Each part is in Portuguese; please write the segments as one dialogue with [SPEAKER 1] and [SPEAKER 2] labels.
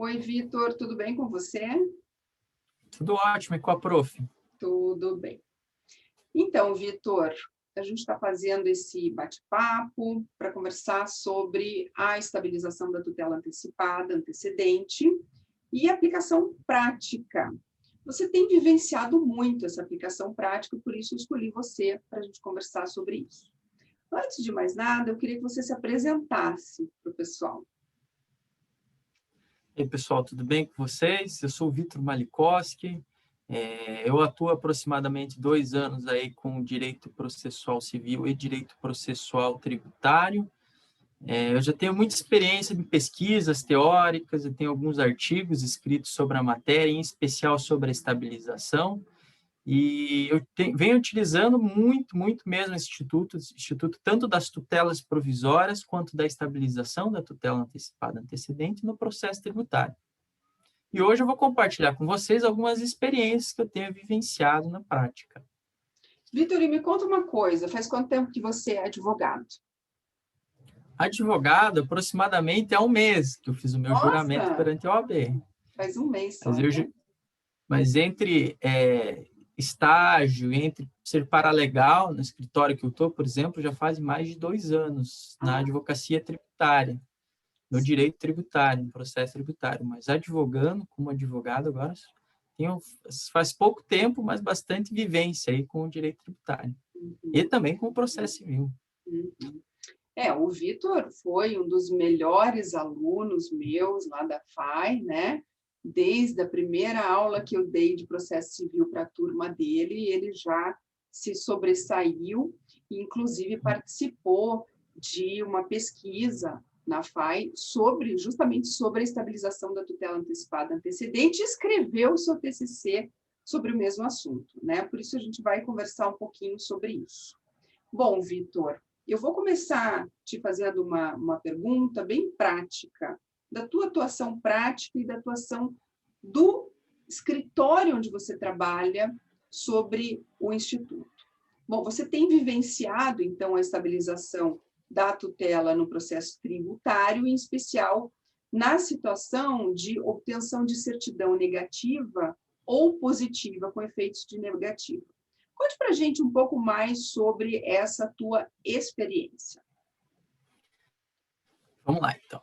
[SPEAKER 1] Oi, Vitor, tudo bem com você?
[SPEAKER 2] Tudo ótimo, e com a prof?
[SPEAKER 1] Tudo bem. Então, Vitor, a gente está fazendo esse bate-papo para conversar sobre a estabilização da tutela antecipada, antecedente, e aplicação prática. Você tem vivenciado muito essa aplicação prática, por isso eu escolhi você para a gente conversar sobre isso. Antes de mais nada, eu queria que você se apresentasse para o pessoal.
[SPEAKER 2] E aí, pessoal, tudo bem com vocês? Eu sou o Vitor Malikoski, eu atuo aproximadamente 2 anos aí com direito processual civil e direito processual tributário. Eu já tenho muita experiência em pesquisas teóricas, eu tenho alguns artigos escritos sobre a matéria, em especial sobre a estabilização, e eu venho utilizando muito mesmo esse instituto tanto das tutelas provisórias quanto da estabilização da tutela antecipada antecedente no processo tributário. E hoje eu vou compartilhar com vocês algumas experiências que eu tenho vivenciado na prática.
[SPEAKER 1] Vitor, e me conta uma coisa, faz quanto tempo que você é advogado?
[SPEAKER 2] Advogado, aproximadamente há 1 mês que eu fiz o meu juramento
[SPEAKER 1] Nossa,
[SPEAKER 2] perante a OAB.
[SPEAKER 1] faz um mês só,
[SPEAKER 2] Mas,
[SPEAKER 1] né?
[SPEAKER 2] mas entre estágio, entre ser paralegal no escritório que eu estou, por exemplo, já faz mais de 2 anos na advocacia tributária, no direito tributário, no processo tributário. Mas advogando, como advogado, agora faz pouco tempo, mas bastante vivência aí com o direito tributário. E também com o processo civil.
[SPEAKER 1] O Vitor foi um dos melhores alunos meus lá da FAI, né? Desde a primeira aula que eu dei de processo civil para a turma dele, ele já se sobressaiu e, inclusive, participou de uma pesquisa na FAI justamente sobre a estabilização da tutela antecipada antecedente e escreveu o seu TCC sobre o mesmo assunto, né? Por isso a gente vai conversar um pouquinho sobre isso. Bom, Vitor, eu vou começar te fazendo uma pergunta bem prática, da tua atuação prática e da atuação do escritório onde você trabalha sobre o Instituto. Bom, você tem vivenciado, então, a estabilização da tutela no processo tributário, em especial na situação de obtenção de certidão negativa ou positiva com efeitos de negativa. Conte para a gente um pouco mais sobre essa tua experiência.
[SPEAKER 2] Vamos lá, então.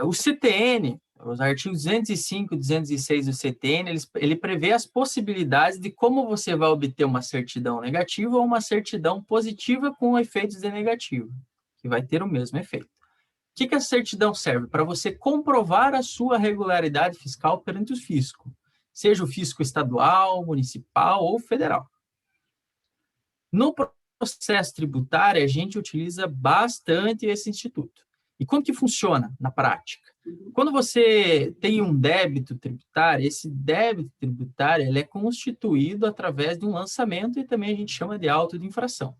[SPEAKER 2] O CTN, os artigos 205 e 206 do CTN, ele prevê as possibilidades de como você vai obter uma certidão negativa ou uma certidão positiva com efeitos de negativo, que vai ter o mesmo efeito. O que a certidão serve? Para você comprovar a sua regularidade fiscal perante o fisco, seja o fisco estadual, municipal ou federal. No processo tributário, a gente utiliza bastante esse instituto. E como que funciona na prática? Quando você tem um débito tributário, esse débito tributário ele é constituído através de um lançamento e também a gente chama de auto de infração.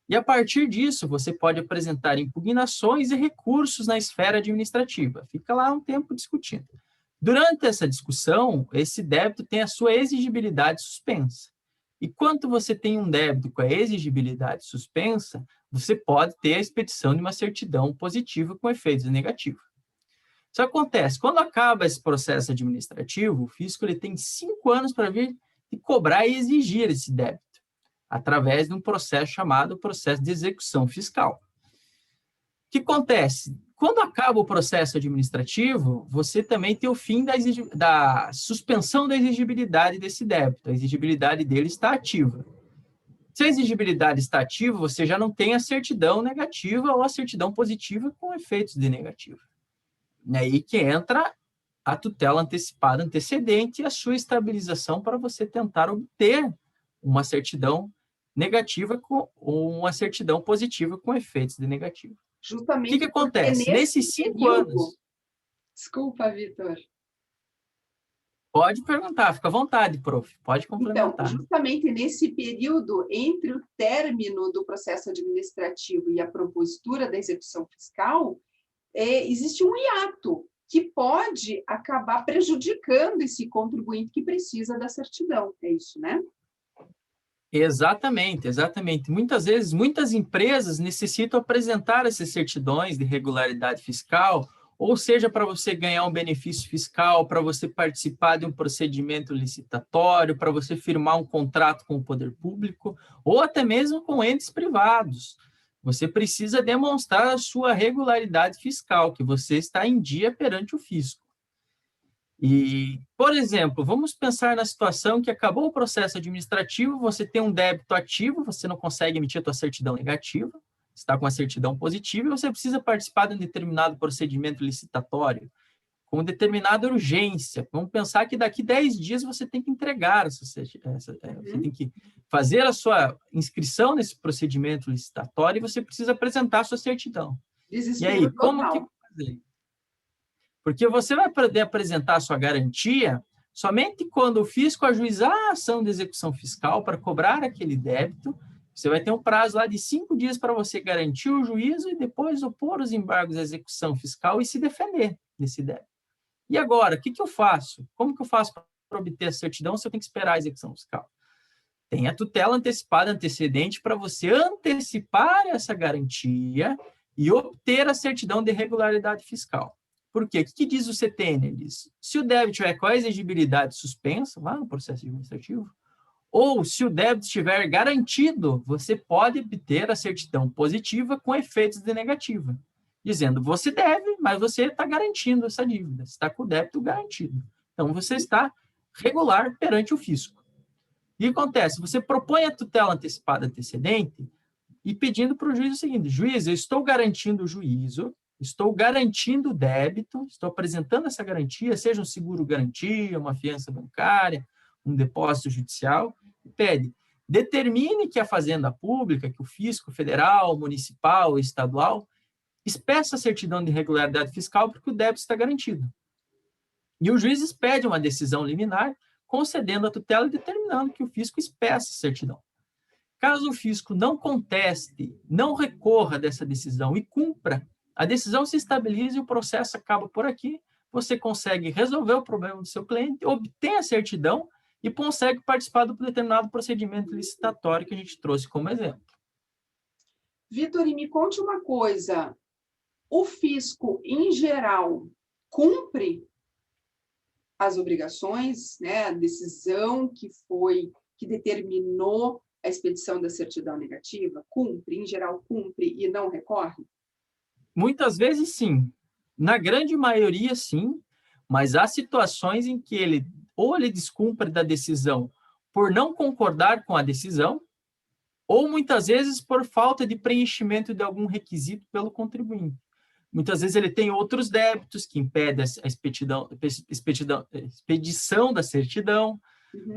[SPEAKER 2] E a partir disso, você pode apresentar impugnações e recursos na esfera administrativa. Fica lá um tempo discutindo. Durante essa discussão, esse débito tem a sua exigibilidade suspensa. E quando você tem um débito com a exigibilidade suspensa, você pode ter a expedição de uma certidão positiva com efeitos negativos. Isso acontece, quando acaba esse processo administrativo, o fisco ele tem 5 anos para vir e cobrar e exigir esse débito, através de um processo chamado processo de execução fiscal. O que acontece? Quando acaba o processo administrativo, você também tem o fim da suspensão da exigibilidade desse débito. A exigibilidade dele está ativa. Se a exigibilidade está ativa, você já não tem a certidão negativa ou a certidão positiva com efeitos de negativa. É aí que entra a tutela antecipada antecedente e a sua estabilização para você tentar obter uma certidão negativa ou uma certidão positiva com efeitos de negativo.
[SPEAKER 1] Justamente
[SPEAKER 2] O que acontece? Nesses 5 anos...
[SPEAKER 1] Desculpa, Vitor.
[SPEAKER 2] Pode perguntar, fica à vontade, prof. Pode complementar.
[SPEAKER 1] Então, justamente nesse período entre o término do processo administrativo e a propositura da execução fiscal, existe um hiato que pode acabar prejudicando esse contribuinte que precisa da certidão. É isso, né?
[SPEAKER 2] Exatamente. Muitas vezes, muitas empresas necessitam apresentar essas certidões de regularidade fiscal ou seja, para você ganhar um benefício fiscal, para você participar de um procedimento licitatório, para você firmar um contrato com o poder público, ou até mesmo com entes privados. Você precisa demonstrar a sua regularidade fiscal, que você está em dia perante o fisco. E, por exemplo, vamos pensar na situação que acabou o processo administrativo, você tem um débito ativo, você não consegue emitir a sua certidão negativa, está com a certidão positiva e você precisa participar de um determinado procedimento licitatório, com determinada urgência. Vamos pensar que daqui 10 dias você tem que entregar, você tem que fazer a sua inscrição nesse procedimento licitatório e você precisa apresentar a sua certidão.
[SPEAKER 1] Desespero
[SPEAKER 2] e aí, como
[SPEAKER 1] total.
[SPEAKER 2] que fazer? Porque você vai poder apresentar a sua garantia somente quando o fisco ajuizar a ação de execução fiscal para cobrar aquele débito. Você vai ter um prazo lá de 5 dias para você garantir o juízo e depois opor os embargos à execução fiscal e se defender desse débito. E agora, o que eu faço? Como que eu faço para obter a certidão se eu tenho que esperar a execução fiscal? Tem a tutela antecipada antecedente para você antecipar essa garantia e obter a certidão de regularidade fiscal. Por quê? O que diz o CTN? Ele diz, se o débito tiver com a exigibilidade suspensa, lá no processo administrativo, ou se o débito estiver garantido, você pode obter a certidão positiva com efeitos de negativa, dizendo, você deve, mas você está garantindo essa dívida, está com o débito garantido. Então, você está regular perante o fisco. O que acontece? Você propõe a tutela antecipada antecedente e pedindo para o juiz o seguinte, juiz, eu estou garantindo o juízo, estou garantindo o débito, estou apresentando essa garantia, seja um seguro-garantia, uma fiança bancária, um depósito judicial, e pede, determine que a Fazenda Pública, que o fisco federal, municipal, estadual, expeça a certidão de regularidade fiscal porque o débito está garantido. E o juiz expede uma decisão liminar, concedendo a tutela e determinando que o fisco expeça a certidão. Caso o fisco não conteste, não recorra dessa decisão e cumpra, a decisão se estabiliza e o processo acaba por aqui, você consegue resolver o problema do seu cliente, obtém a certidão e consegue participar do determinado procedimento licitatório que a gente trouxe como exemplo.
[SPEAKER 1] Vitor, e me conte uma coisa, o fisco, em geral, cumpre as obrigações, né, a decisão que determinou a expedição da certidão negativa? Cumpre, em geral, cumpre e não recorre?
[SPEAKER 2] Muitas vezes, sim. Na grande maioria, sim, mas há situações em que ele descumpre da decisão por não concordar com a decisão, ou muitas vezes por falta de preenchimento de algum requisito pelo contribuinte. Muitas vezes ele tem outros débitos que impedem a expedição da certidão.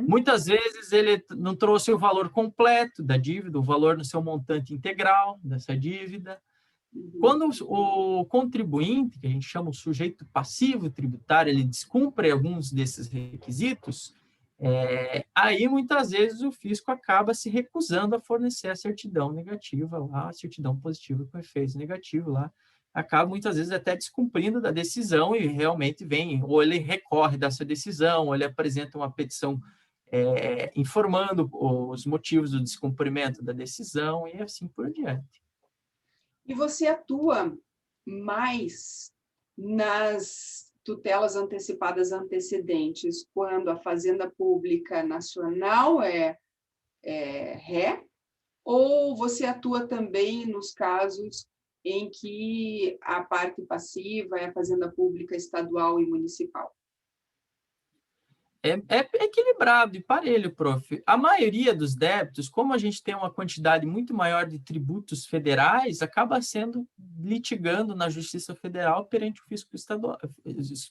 [SPEAKER 2] Muitas vezes ele não trouxe o valor completo da dívida, o valor no seu montante integral dessa dívida. Quando o contribuinte, que a gente chama o sujeito passivo tributário, ele descumpre alguns desses requisitos, aí muitas vezes o fisco acaba se recusando a fornecer a certidão negativa, lá, a certidão positiva com efeitos negativos lá, acaba muitas vezes até descumprindo da decisão e realmente vem, ou ele recorre dessa decisão, ou ele apresenta uma petição informando os motivos do descumprimento da decisão e assim por diante.
[SPEAKER 1] E você atua mais nas tutelas antecipadas antecedentes quando a Fazenda Pública Nacional é ré, ou você atua também nos casos em que a parte passiva é a Fazenda Pública Estadual e Municipal?
[SPEAKER 2] É equilibrado e parelho, prof. A maioria dos débitos, como a gente tem uma quantidade muito maior de tributos federais, acaba sendo litigando na Justiça Federal perante o fisco estadual,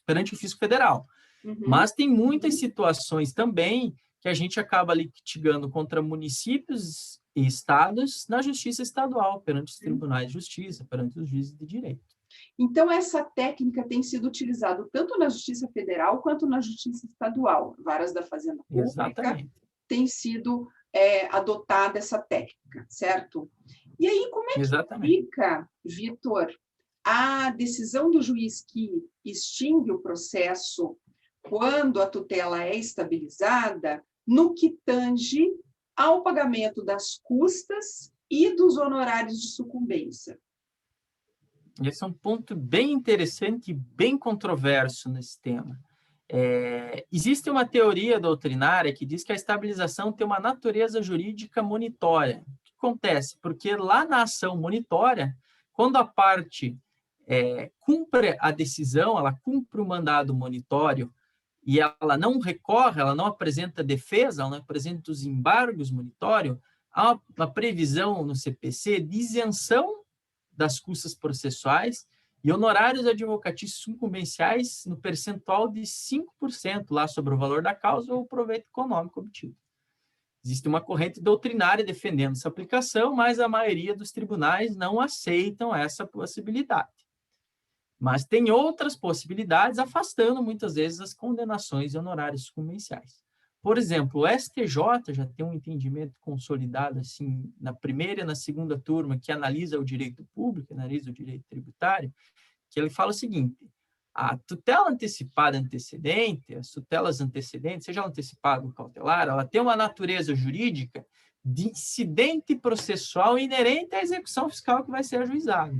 [SPEAKER 2] perante o fisco federal. Mas tem muitas situações também que a gente acaba litigando contra municípios e estados na Justiça Estadual, perante os tribunais de justiça, perante os juízes de direito.
[SPEAKER 1] Então, essa técnica tem sido utilizada tanto na Justiça Federal quanto na Justiça Estadual. Varas da Fazenda Pública
[SPEAKER 2] Exatamente.
[SPEAKER 1] tem sido adotada essa técnica, certo? E aí, como é que fica, Vitor, a decisão do juiz que extingue o processo quando a tutela é estabilizada, no que tange ao pagamento das custas e dos honorários de sucumbência?
[SPEAKER 2] Esse é um ponto bem interessante e bem controverso nesse tema. Existe uma teoria doutrinária que diz que a estabilização tem uma natureza jurídica monitória. O que acontece? Porque lá na ação monitória, quando a parte cumpre a decisão, ela cumpre o mandado monitório e ela não recorre, ela não apresenta defesa, ela não apresenta os embargos monitórios, há uma previsão no CPC de isenção das custas processuais e honorários advocatícios sucumbenciais no percentual de 5% lá sobre o valor da causa ou o proveito econômico obtido. Existe uma corrente doutrinária defendendo essa aplicação, mas a maioria dos tribunais não aceitam essa possibilidade. Mas tem outras possibilidades, afastando muitas vezes as condenações e honorários sucumbenciais. Por exemplo, o STJ já tem um entendimento consolidado assim na primeira e na segunda turma que analisa o direito público, analisa o direito tributário, que ele fala o seguinte: a tutela antecipada antecedente, as tutelas antecedentes, seja antecipada ou cautelar, ela tem uma natureza jurídica de incidente processual inerente à execução fiscal que vai ser ajuizada.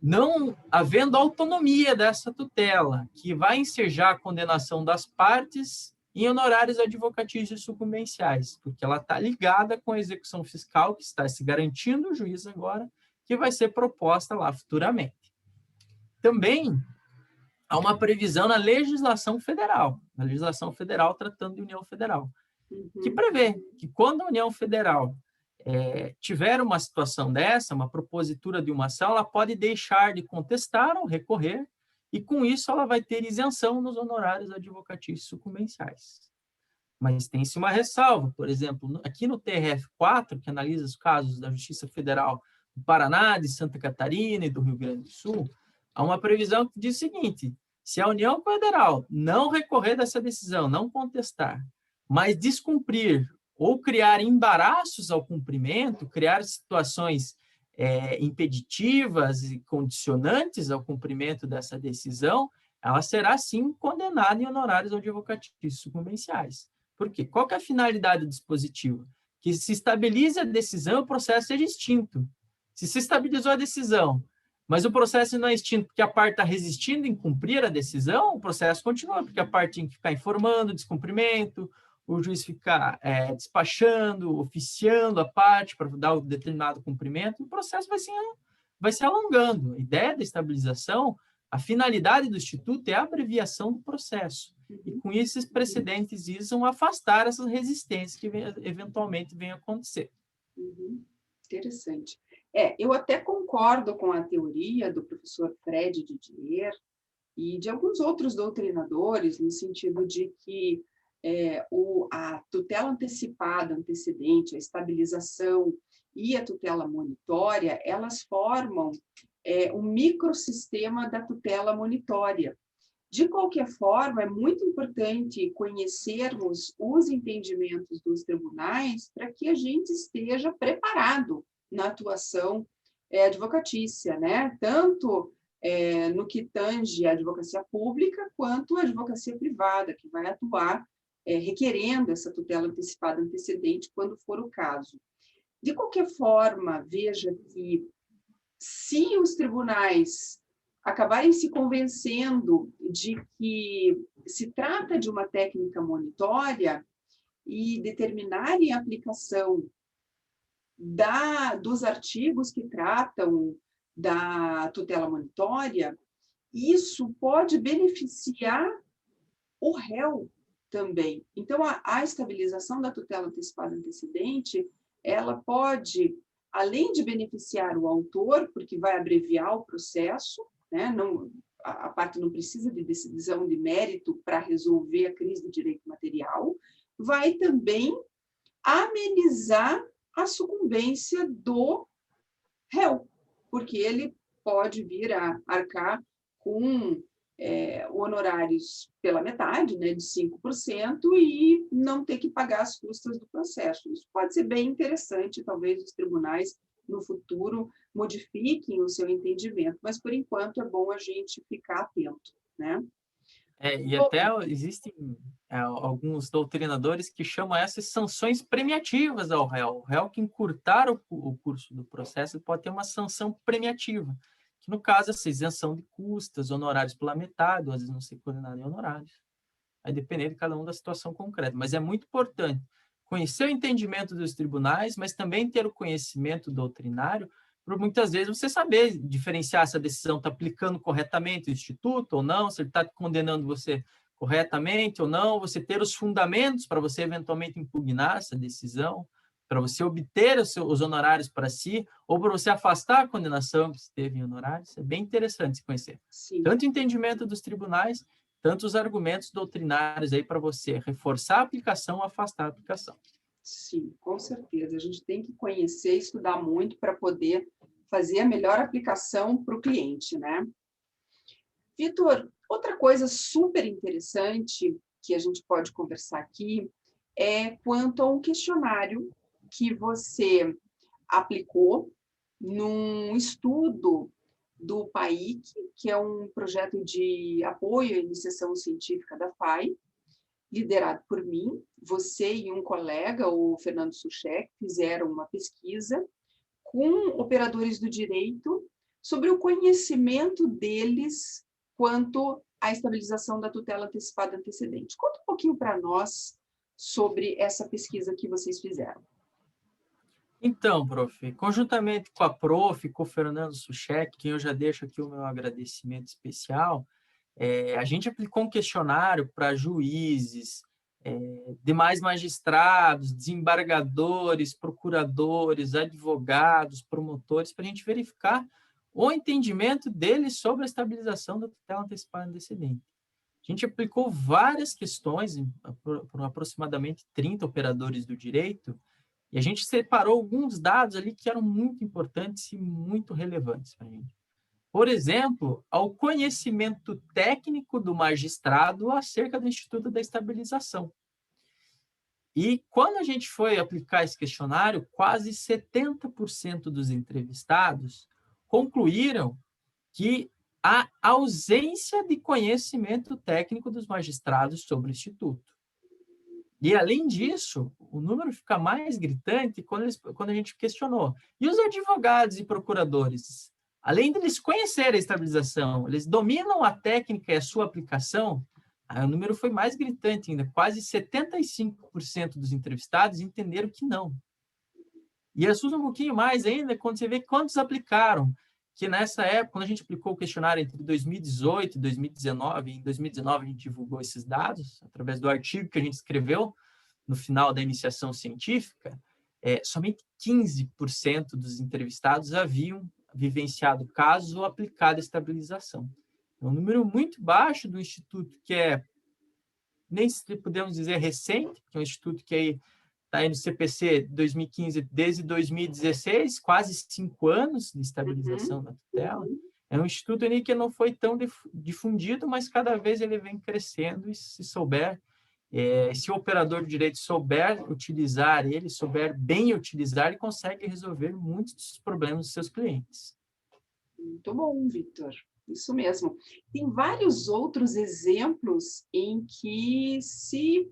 [SPEAKER 2] Não havendo autonomia dessa tutela, que vai ensejar a condenação das partes em honorários advocatícios sucumbenciais, porque ela está ligada com a execução fiscal que está se garantindo o juiz agora, que vai ser proposta lá futuramente. Também há uma previsão na legislação federal tratando de União Federal, que prevê que quando a União Federal tiver uma situação dessa, uma propositura de uma ação, ela pode deixar de contestar ou recorrer, e com isso ela vai ter isenção nos honorários advocatícios sucumbenciais. Mas tem-se uma ressalva, por exemplo, aqui no TRF4, que analisa os casos da Justiça Federal do Paraná, de Santa Catarina e do Rio Grande do Sul, há uma previsão que diz o seguinte: se a União Federal não recorrer dessa decisão, não contestar, mas descumprir ou criar embaraços ao cumprimento, criar situações impeditivas e condicionantes ao cumprimento dessa decisão, ela será, sim, condenada em honorários advocatícios sucumbenciais. Por quê? Qual que é a finalidade do dispositivo? Que se estabilize a decisão, o processo seja extinto. Se estabilizou a decisão, mas o processo não é extinto porque a parte está resistindo em cumprir a decisão, o processo continua, porque a parte tem que ficar informando o descumprimento, o juiz ficar despachando, oficiando a parte para dar o determinado cumprimento, o processo vai se alongando. A ideia da estabilização, a finalidade do Instituto é a abreviação do processo. E com isso, esses precedentes visam afastar essas resistências que eventualmente venham a acontecer.
[SPEAKER 1] Interessante. Eu até concordo com a teoria do professor Fred Didier e de alguns outros doutrinadores, no sentido de que a tutela antecipada, antecedente, a estabilização e a tutela monitória, elas formam um microsistema da tutela monitória. De qualquer forma, é muito importante conhecermos os entendimentos dos tribunais para que a gente esteja preparado na atuação advocatícia, né? Tanto no que tange a advocacia pública, quanto a advocacia privada, que vai atuar requerendo essa tutela antecipada antecedente, quando for o caso. De qualquer forma, veja que, se os tribunais acabarem se convencendo de que se trata de uma técnica monitória e determinarem a aplicação dos artigos que tratam da tutela monitória, isso pode beneficiar o réu também. Então, a estabilização da tutela antecipada antecedente, ela pode, além de beneficiar o autor, porque vai abreviar o processo, né? A parte não precisa de decisão de mérito para resolver a crise do direito material, vai também amenizar a sucumbência do réu, porque ele pode vir a arcar com honorários pela metade, né, de 5%, e não ter que pagar as custas do processo. Isso pode ser bem interessante, talvez os tribunais, no futuro, modifiquem o seu entendimento, mas, por enquanto, é bom a gente ficar atento, né?
[SPEAKER 2] E até existem alguns doutrinadores que chamam essas sanções premiativas ao réu. O réu que encurtar o curso do processo pode ter uma sanção premiativa, que no caso, essa isenção de custas, honorários pela metade, ou às vezes não ser condenado em honorários. Vai depender de cada um da situação concreta. Mas é muito importante conhecer o entendimento dos tribunais, mas também ter o conhecimento doutrinário, para muitas vezes você saber diferenciar se a decisão está aplicando corretamente o instituto ou não, se ele está condenando você corretamente ou não, você ter os fundamentos para você eventualmente impugnar essa decisão, para você obter os honorários para si, ou para você afastar a condenação que você teve em honorários. É bem interessante se conhecer.
[SPEAKER 1] Sim.
[SPEAKER 2] Tanto o entendimento dos tribunais, tanto os argumentos doutrinários aí para você reforçar a aplicação ou afastar a aplicação.
[SPEAKER 1] Sim, com certeza. A gente tem que conhecer e estudar muito para poder fazer a melhor aplicação para o cliente, né? Vitor, outra coisa super interessante que a gente pode conversar aqui é quanto a um questionário que você aplicou num estudo do PAIC, que é um projeto de apoio à iniciação científica da FAI, liderado por mim. Você e um colega, o Fernando Suchek, fizeram uma pesquisa com operadores do direito sobre o conhecimento deles quanto à estabilização da tutela antecipada antecedente. Conta um pouquinho para nós sobre essa pesquisa que vocês fizeram.
[SPEAKER 2] Então, prof, conjuntamente com a prof, com o Fernando Suchek, quem eu já deixo aqui o meu agradecimento especial, a gente aplicou um questionário para juízes, demais magistrados, desembargadores, procuradores, advogados, promotores, para a gente verificar o entendimento deles sobre a estabilização da tutela antecipada antecedente. A gente aplicou várias questões, por aproximadamente 30 operadores do direito, e a gente separou alguns dados ali que eram muito importantes e muito relevantes para a gente. Por exemplo, ao conhecimento técnico do magistrado acerca do Instituto da Estabilização. E quando a gente foi aplicar esse questionário, quase 70% dos entrevistados concluíram que há ausência de conhecimento técnico dos magistrados sobre o Instituto. E, além disso, o número fica mais gritante quando a gente questionou. E os advogados e procuradores? Além de eles conhecerem a estabilização, eles dominam a técnica e a sua aplicação? O número foi mais gritante ainda. Quase 75% dos entrevistados entenderam que não. E assusta um pouquinho mais ainda quando você vê quantos aplicaram. Que nessa época, quando a gente aplicou o questionário entre 2018 e 2019, em 2019 a gente divulgou esses dados, através do artigo que a gente escreveu no final da iniciação científica, somente 15% dos entrevistados haviam vivenciado casos ou aplicado a estabilização. É um número muito baixo do instituto, que nem se podemos dizer recente, que é um instituto que está aí no CPC 2015 desde 2016, quase 5 anos de estabilização da tutela. É um instituto que não foi tão difundido, mas cada vez ele vem crescendo e se souber, se o operador de direito souber utilizar ele, souber bem utilizar, ele consegue resolver muitos dos problemas dos seus clientes.
[SPEAKER 1] Muito bom, Vitor. Isso mesmo. Tem vários outros exemplos em que se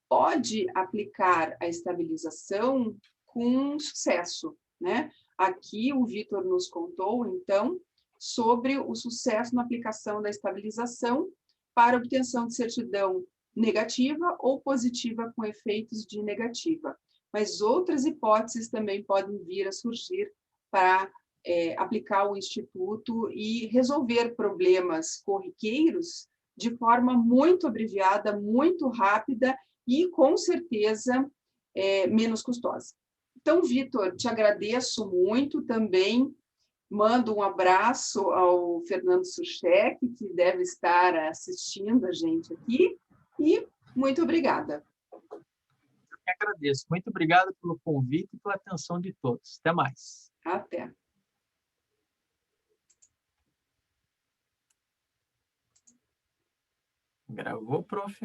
[SPEAKER 1] pode aplicar a estabilização com sucesso, né? Aqui o Vitor nos contou, então, sobre o sucesso na aplicação da estabilização para obtenção de certidão negativa ou positiva com efeitos de negativa. Mas outras hipóteses também podem vir a surgir para aplicar o Instituto e resolver problemas corriqueiros de forma muito abreviada, muito rápida e, com certeza, menos custosa. Então, Vitor, te agradeço muito também. Mando um abraço ao Fernando Suchek, que deve estar assistindo a gente aqui, e muito obrigada.
[SPEAKER 2] Eu que agradeço. Muito obrigado pelo convite e pela atenção de todos. Até mais.
[SPEAKER 1] Até.
[SPEAKER 2] Gravou, prof?